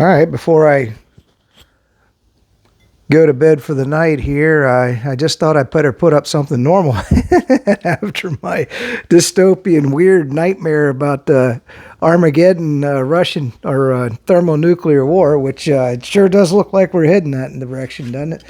All right, before I go to bed for the night here, I just thought I'd better put up something normal after my dystopian weird nightmare about Armageddon, Russian or thermonuclear war, which it sure does look like we're heading that direction, doesn't it?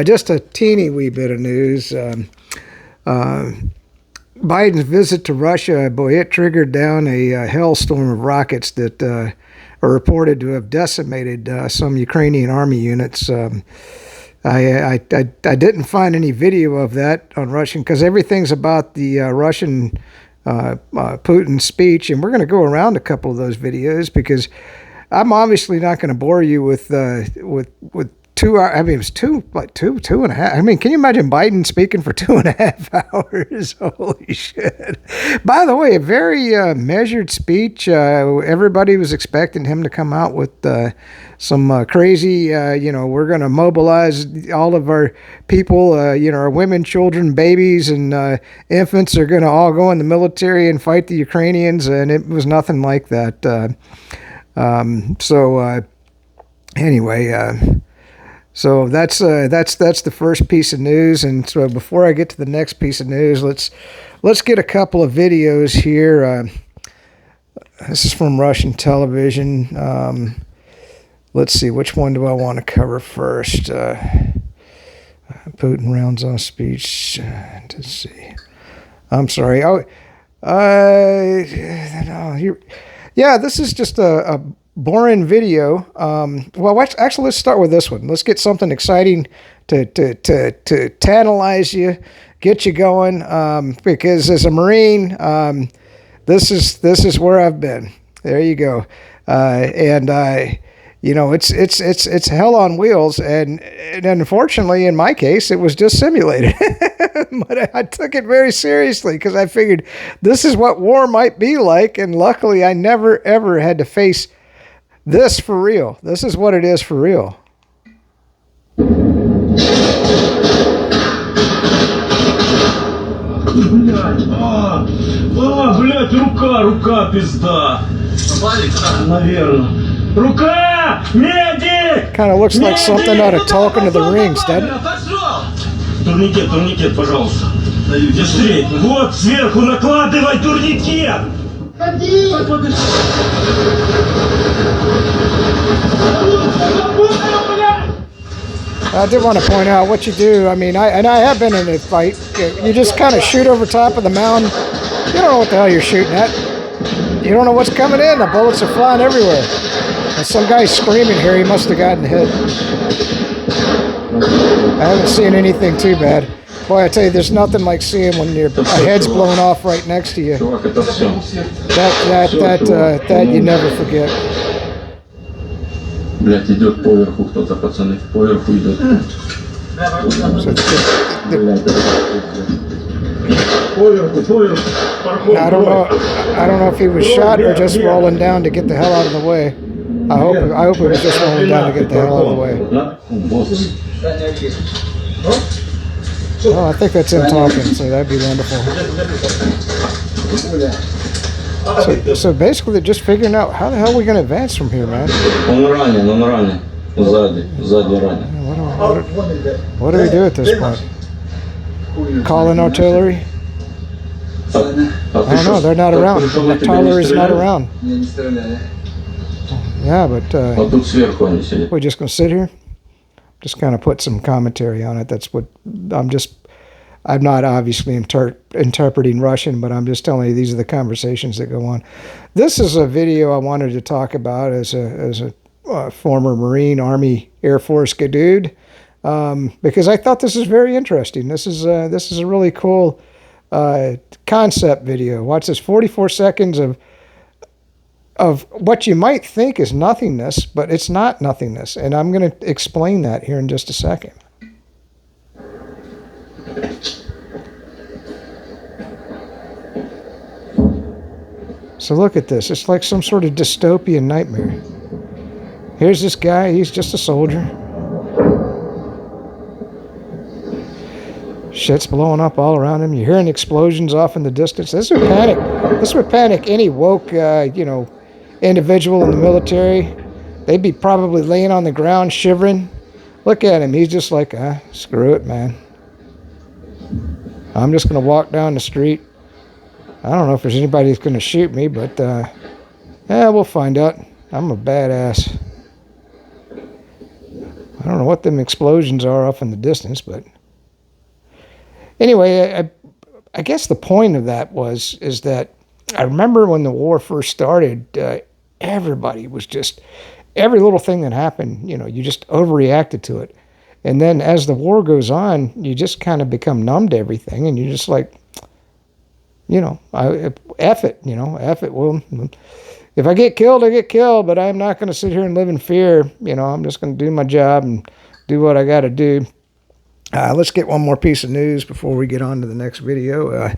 Just a teeny wee bit of news. Biden's visit to Russia, boy, it triggered down a hailstorm of rockets that are reported to have decimated some Ukrainian army units. I didn't find any video of that on Russian because everything's about the Russian Putin speech, and we're going to go around a couple of those videos because I'm obviously not going to bore you with 2 hours. I mean, it was two and a half. I mean, can you imagine Biden speaking for 2.5 hours? Holy shit. By the way, a very measured speech. Everybody was expecting him to come out with some crazy, we're going to mobilize all of our people, our women, children, babies, and infants are going to all go in the military and fight the Ukrainians. And it was nothing like that. Anyway, so that's the first piece of news, and so before I get to the next piece of news, let's get a couple of videos here. This is from Russian television. Let's see, which one do I want to cover first? Putin rounds off speech. Let's see. I'm sorry. Yeah, this is just a boring video. Well, actually, let's start with this one. Let's get something exciting to tantalize you, get you going. Because as a Marine, this is where I've been. There you go. It's hell on wheels, and unfortunately, in my case, it was just simulated. But I took it very seriously because I figured this is what war might be like, and luckily, I never ever had to face this for real. This is what it is for real. Блядь, рука, пизда. Наверное. Рука! Медик! Kind of looks like something out of Talking to the Rings, doesn't it? Турникет, пожалуйста. Быстрей. Вот, сверху накладывай турникет! I did want to point out what you do. I mean, I have been in a fight. You just kind of shoot over top of the mountain. You don't know what the hell you're shooting at. You don't know what's coming in. The bullets are flying everywhere. And some guy's screaming here. He must have gotten hit. I haven't seen anything too bad. Boy, I tell you, there's nothing like seeing when your head's blown off right next to you. That you never forget. Блять, идет поверху кто-то, пацаны, поверху идет. I don't know if he was shot or just rolling down to get the hell out of the way. I hope he was just rolling down to get the hell out of the way. Oh, I think that's him talking, so that'd be wonderful. So basically, they're just figuring out how the hell are we going to advance from here, man. What do we do at this point? Call in artillery? I don't know, they're not around. Artillery's not around. Yeah, but we're just going to sit here? Just kind of put some commentary on it. That's what I'm not obviously interpreting Russian, but I'm just telling you these are the conversations that go on. This is a video I wanted to talk about as a former Marine, Army, Air Force dude, because I thought this is very interesting. This is a really cool concept video. Watch this, 44 seconds of what you might think is nothingness, but it's not nothingness, and I'm going to explain that here in just a second. So look at this. It's like some sort of dystopian nightmare. Here's this guy. He's just a soldier. Shit's blowing up all around him. You're hearing explosions off in the distance. This would panic any woke, individual in the military. they'd be probably laying on the ground shivering. Look at him. He's just like, screw it, man. I'm just going to walk down the street. I don't know if there's anybody that's going to shoot me, but yeah, we'll find out. I'm a badass. I don't know what them explosions are off in the distance, but anyway, I guess the point of that is that I remember when the war first started, everybody was just, every little thing that happened, you just overreacted to it. And then as the war goes on, you just kind of become numb to everything, and you're just like, F it, F it. Well, if I get killed, I get killed, but I'm not going to sit here and live in fear. I'm just going to do my job and do what I got to do. Let's get one more piece of news before we get on to the next video.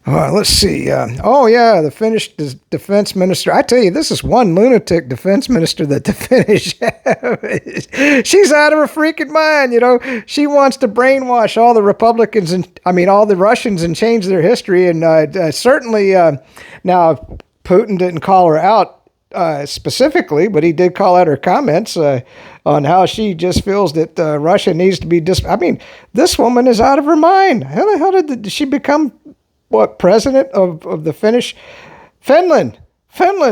Let's see. The Finnish defense minister. I tell you, this is one lunatic defense minister that the Finnish have. She's out of her freaking mind. She wants to brainwash all the Republicans all the Russians and change their history. And certainly, now Putin didn't call her out specifically, but he did call out her comments on how she just feels that Russia needs to be this woman is out of her mind. How the hell did she become president of the Finland,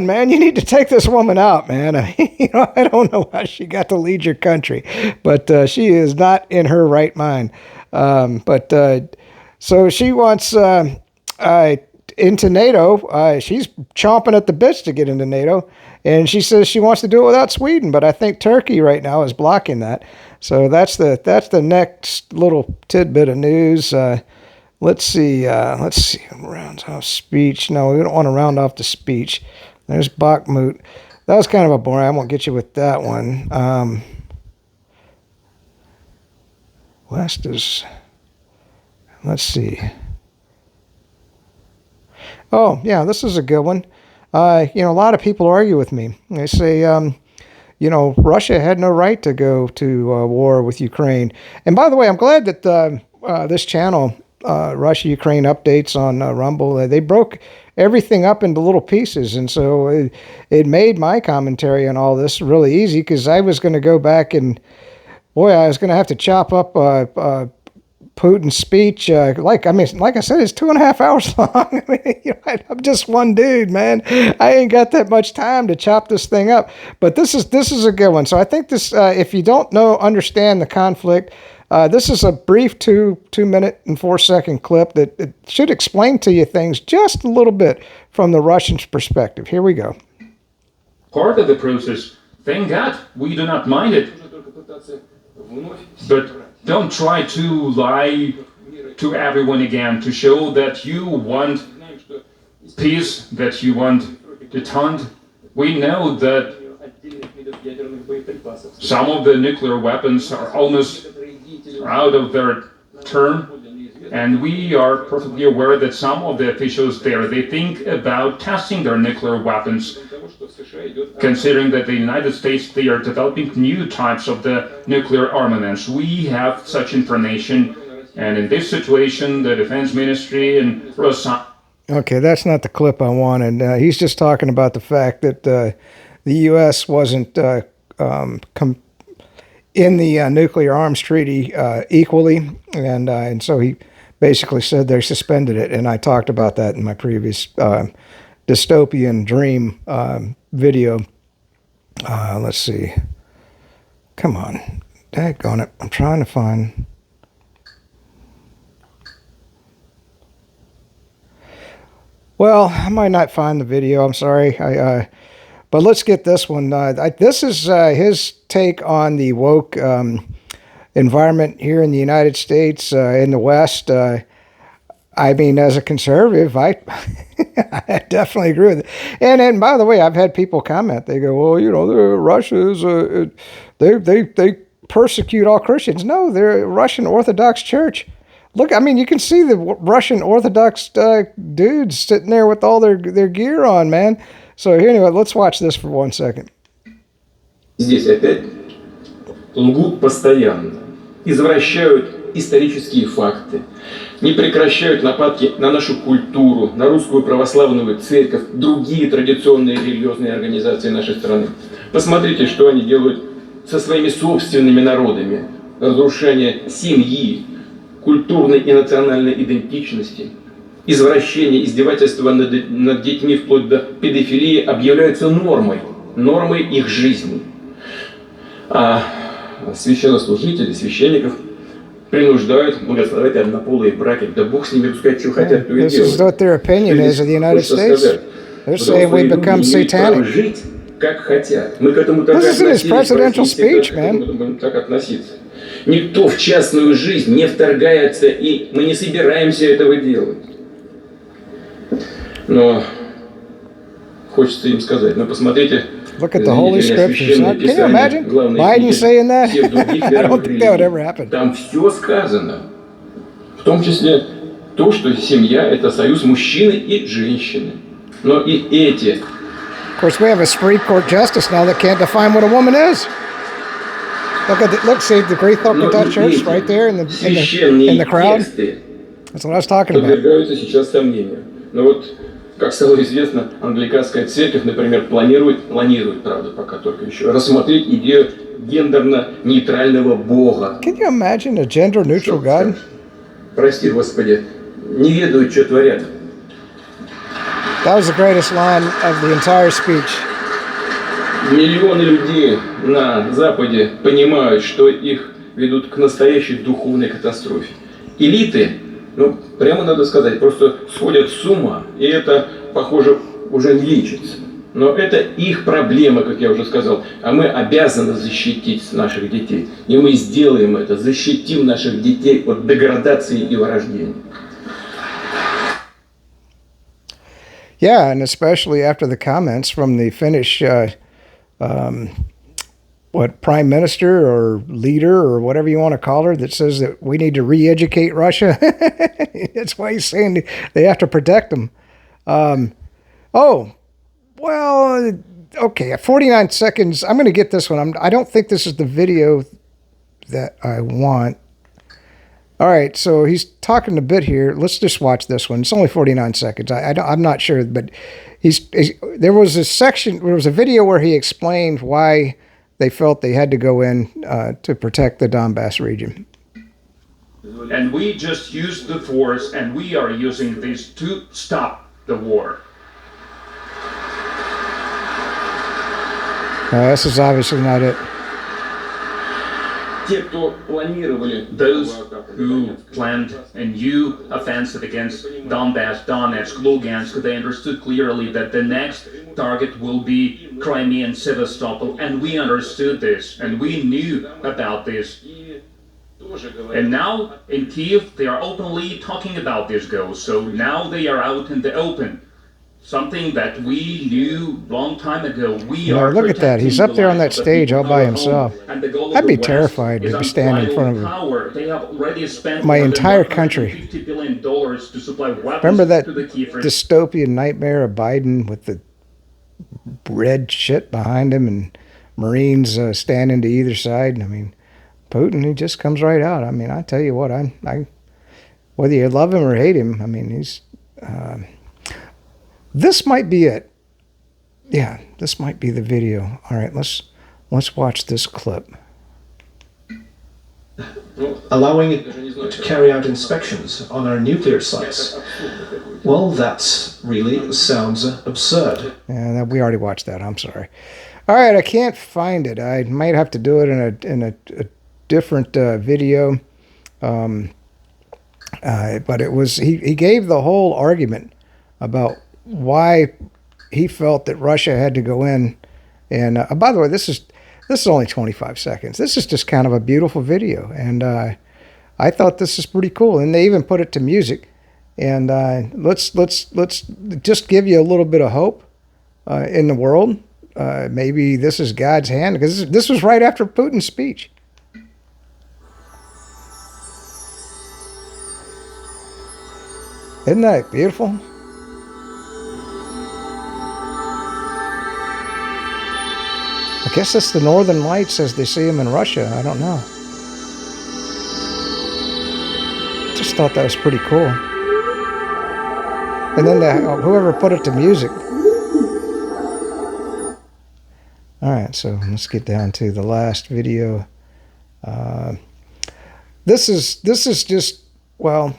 man? You need to take this woman out, man. I don't know how she got to lead your country, but she is not in her right mind. So she wants into NATO. She's chomping at the bits to get into NATO, and she says she wants to do it without Sweden, but I think Turkey right now is blocking that. So that's the next little tidbit of news. Let's see. Rounds off speech. No, we don't want to round off the speech. There's Bakhmut. That was kind of a boring. I won't get you with that one. West is. Let's see. Oh, yeah, this is a good one. A lot of people argue with me. They say, Russia had no right to go to war with Ukraine. And by the way, I'm glad that this channel, Russia-Ukraine Updates on Rumble, they broke everything up into little pieces. And so it made my commentary on all this really easy, because I was going to go back and, I was going to have to chop up Putin's speech. Like I said, it's 2.5 hours long. I'm just one dude, man. I ain't got that much time to chop this thing up. But this is a good one. So I think this, if you don't understand the conflict, this is a brief 2 minute and 4 second clip that it should explain to you things just a little bit from the Russians' perspective. Here we go. Part of the process, thank God, we do not mind it. But don't try to lie to everyone again to show that you want peace, that you want detente. We know that some of the nuclear weapons are almost out of their term, and we are perfectly aware that some of the officials there, they think about testing their nuclear weapons, considering that the United States, they are developing new types of the nuclear armaments. We have such information, and in this situation, the Defense Ministry and Rosatom. Okay, that's not the clip I wanted. He's just talking about the fact that the U.S. wasn't in the nuclear arms treaty equally, and so he basically said they suspended it, and I talked about that in my previous dystopian dream video. Let's see. Come on. Daggone it. I'm trying to find... Well, I might not find the video. I'm sorry. But let's get this one. This is his take on the woke environment here in the United States, in the West. As a conservative, I definitely agree with it. And by the way, I've had people comment. They go, well, Russia's, they persecute all Christians. No, they're a Russian Orthodox Church. Look, you can see the Russian Orthodox dudes sitting there with all their gear on, man. So anyway, let's watch this for 1 second. Здесь опять лгут постоянно, извращают исторические факты, не прекращают нападки на нашу культуру, на русскую православную церковь, другие традиционные религиозные организации нашей страны. Посмотрите, что они делают со своими собственными народами. Разрушение семьи, культурной и национальной идентичности, извращение, издевательство над детьми вплоть до педофилии объявляются нормой их жизни. А священнослужители, священников принуждают благословлять однополые браки. Да Бог с ними, пускай что хотят, то и This is делают. what their opinion is of the United States. They're saying we become satanic. Жить, как хотят. Мы к этому так This isn't his относились, presidential российские, speech, к man. этому будем так относиться. Никто в частную жизнь не вторгается, и мы не собираемся этого делать. Но хочется им сказать, ну посмотрите, Look at the Holy Scriptures. Can you imagine Biden saying that? I don't think that would ever happen. Там все сказано. В том числе то, что семья – это союз мужчины и женщины. Но и эти... Of course, we have a Supreme Court justice now that can't define what a woman is. Look, see the Great Orthodox Church right there in the crowd. That's what I was talking about. Подвергаются сейчас сомнению. Но вот, как стало известно, англиканская церковь, например, планирует, правда, пока только еще, рассмотреть идею гендерно-нейтрального Бога. Can you imagine a gender-neutral God? Прости, Господи, не ведают, что творят. That was the greatest line of the entire speech. Миллионы людей на Западе понимают, что их ведут к настоящей духовной катастрофе. Элиты, ну, прямо надо сказать, просто сходят с ума, и это, похоже, уже не лечится. Но это их проблема, как я уже сказал, а мы обязаны защитить наших детей. И мы сделаем это, защитим наших детей от деградации и вырождения. Yeah, and especially after the comments from the Finnish, prime minister or leader or whatever you want to call her, that says that we need to re-educate Russia. That's why he's saying they have to protect them. Okay, 49 seconds. I'm going to get this one. I don't think this is the video that I want. All right, so he's talking a bit here. Let's just watch this one. It's only 49 seconds. I'm not sure, but there was a video where he explained why they felt they had to go in to protect the Donbass region. And we just used the force, and we are using this to stop the war. This is obviously not it. Those who planned a new offensive against Donbass, Donetsk, Lugansk, they understood clearly that the next target will be Crimea and Sevastopol, and we understood this, and we knew about this. And now in Kiev, they are openly talking about this goal, so now they are out in the open. Something that we knew long time ago. Look at that. He's up there on that stage all by himself. I'd be terrified to be standing in front of They have already spent my entire country. $50 billion to supply weapons. Remember that to the Kievers. dystopian nightmare of Biden with the red shit behind him and Marines standing to either side? I mean, Putin, he just comes right out. I mean, I tell you what, I whether you love him or hate him, I mean, he's... This might be it. Yeah, this might be the video. All right, let's watch this clip. Allowing it to carry out inspections on our nuclear sites. Well, that really sounds absurd. Yeah, we already watched that. I'm sorry. All right, I can't find it. I might have to do it in a different video. But it was he gave the whole argument about why he felt that Russia had to go in. And by the way, this is only 25 seconds. This is just kind of a beautiful video, and I thought this is pretty cool. And they even put it to music. And let's just give you a little bit of hope in the world. Maybe this is God's hand, because this was right after Putin's speech. Isn't that beautiful? I guess it's the Northern Lights as they see them in Russia. I don't know. just thought that was pretty cool. And then whoever put it to music. All right, so let's get down to the last video. This is just, well,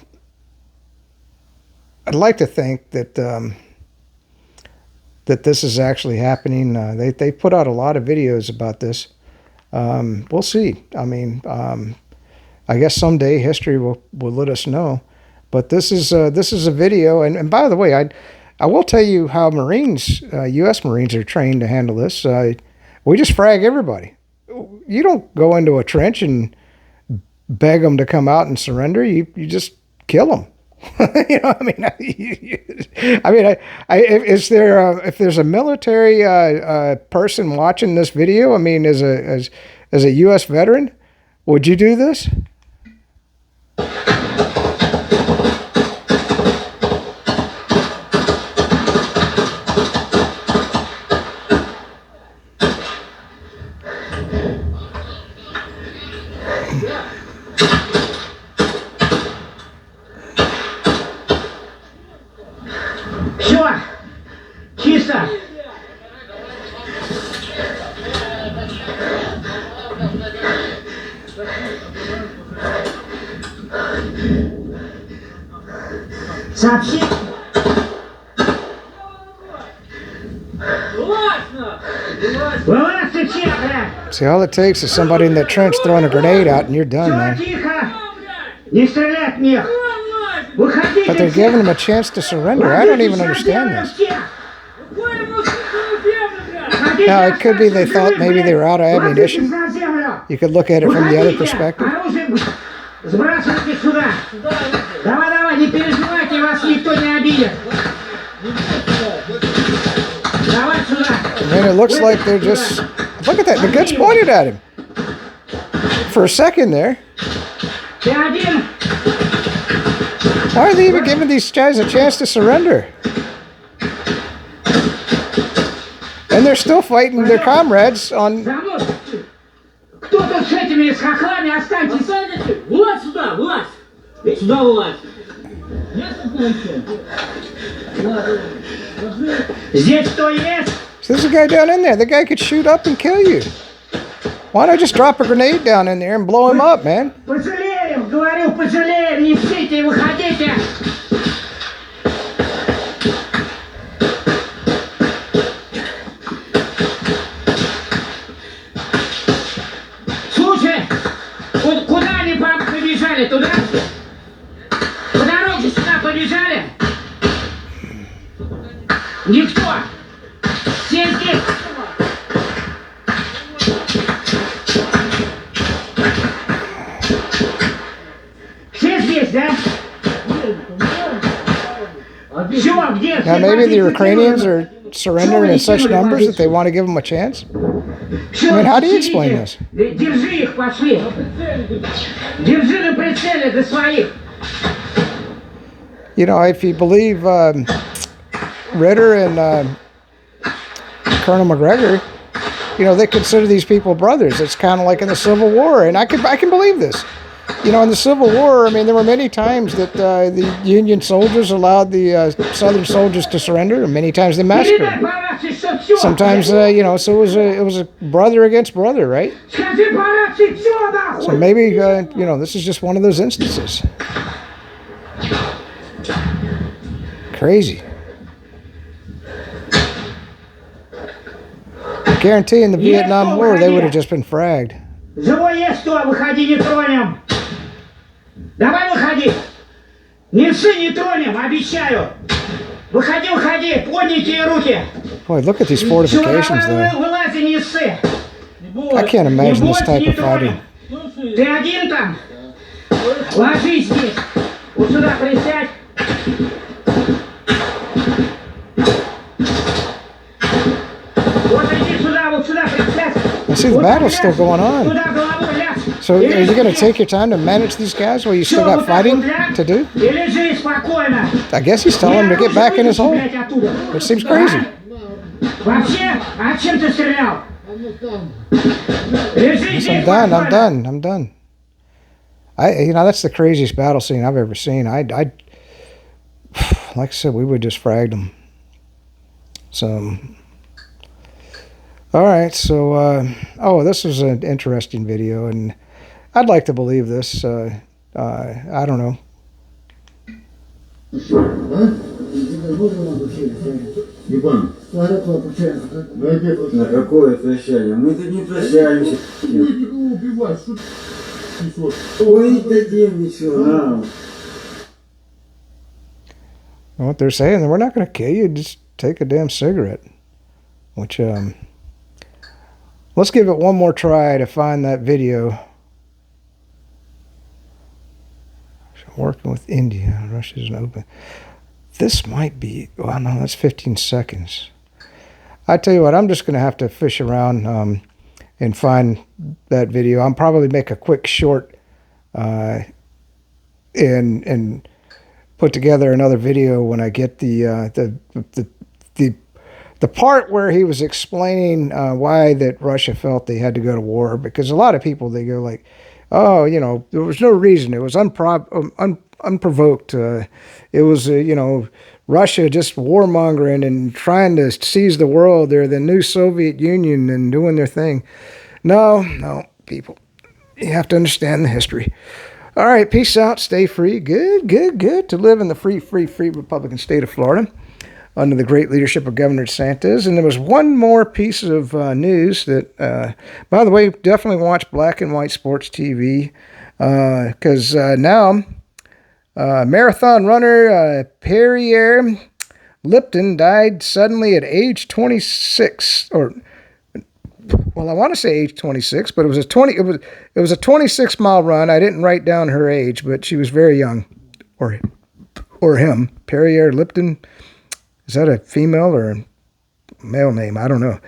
I'd like to think that that this is actually happening. They put out a lot of videos about this. We'll see. I mean, I guess someday history will let us know. But this is a video, and by the way, I will tell you how Marines, U.S. Marines, are trained to handle this. We just frag everybody. You don't go into a trench and beg them to come out and surrender. You just kill them. You know, I mean, if there's a military person watching this video, I mean, as a U.S. veteran, would you do this? Все, чисто. Сообщи. Вылазь, все, блядь. See, all it takes is somebody in that trench throwing a grenade out, and you're done, Все, man. тихо. Не стрелять в них. Выходите. But they're giving them a chance to surrender. I don't even understand this. Now, it could be they thought maybe they were out of ammunition. You could look at it from the other perspective. Сбрасывайте сюда. Давай, давай, не переживайте, вас никто не обидит. Давай сюда. And it looks like they're just... Look at that, the gun's pointed at him. For a second there. Ты один. Why are they even giving these guys a chance to surrender? And they're still fighting their comrades on... За мной. Кто тут с этими с хохлами? Останьтесь. Вылазь сюда, вылазь. Сюда вылазь. Здесь кто есть? So there's a guy down in there. The guy could shoot up and kill you. Why not just drop a grenade down in there and blow him up, man? Пожалеем, говорю, пожалеем. Не псите, выходите. Слушай, куда они побежали? Туда? По дороге сюда побежали? Никто. Все здесь. Все здесь, да? Все, где? Now maybe the Ukrainians are surrendering in such numbers that they want to give them a chance? I mean, how do you explain this? Держи их, пошли. Держи на прицеле до своих. You know, if you believe Ritter and Colonel McGregor, you know, they consider these people brothers. It's kind of like in the Civil War, and I can believe this. You know, in the Civil War, I mean, there were many times that the Union soldiers allowed the Southern soldiers to surrender, and many times they massacred them. Sometimes, you know, so it was a brother against brother, right? So maybe, you know, this is just one of those instances. Crazy. I guarantee in the Vietnam War, they would have just been fragged. Живой есть кто? Выходи, не тронем. Давай выходи. Не ссы, не тронем, обещаю. Выходи, выходи, поднятые руки. Boy, look at these fortifications, though. Вылази, не ссы. I can't imagine this type of fighting. Ты один там? Ложись здесь. Вот сюда присядь. Вот иди сюда, вот сюда присядь. I see the battle's still going on. So are you going to take your time to manage these guys while you still got fighting to do? I guess he's telling him to get back in his hole, which seems crazy. Yes, I'm done. That's the craziest battle scene I've ever seen. I like I said, we would just frag them. So, all right. So, this was an interesting video, and I'd like to believe this. I don't know. На какое прощание? Мы тут не прощаемся. Ой, не дадим ничего нам. What they're saying, we're not going to kill you. Just take a damn cigarette. Which, let's give it one more try to find that video. Working with India, Russia isn't open. This might be, well, no, that's 15 seconds. I tell you what, I'm just going to have to fish around and find that video. I'll probably make a quick short and put together another video when I get the part where he was explaining why that Russia felt they had to go to war. Because a lot of people, they go like, oh, there was no reason. It was unprovoked. It was, Russia just warmongering and trying to seize the world. They're the new Soviet Union and doing their thing. No, people. You have to understand the history. All right, peace out. Stay free. Good to live in the free Republican state of Florida under the great leadership of Governor DeSantis. And there was one more piece of news that, by the way, definitely watch Black and White Sports TV because now marathon runner Perrier Lipton died suddenly at age 26, or well, I want to say age 26, but it was a 26-mile run. I didn't write down her age, but she was very young, or him, Perrier Lipton. Is that a female or a male name? I don't know.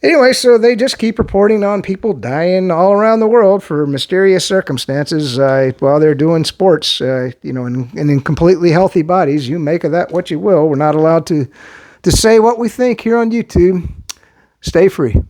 Anyway, so they just keep reporting on people dying all around the world for mysterious circumstances while they're doing sports, and in completely healthy bodies. You make of that what you will. We're not allowed to say what we think here on YouTube. Stay free.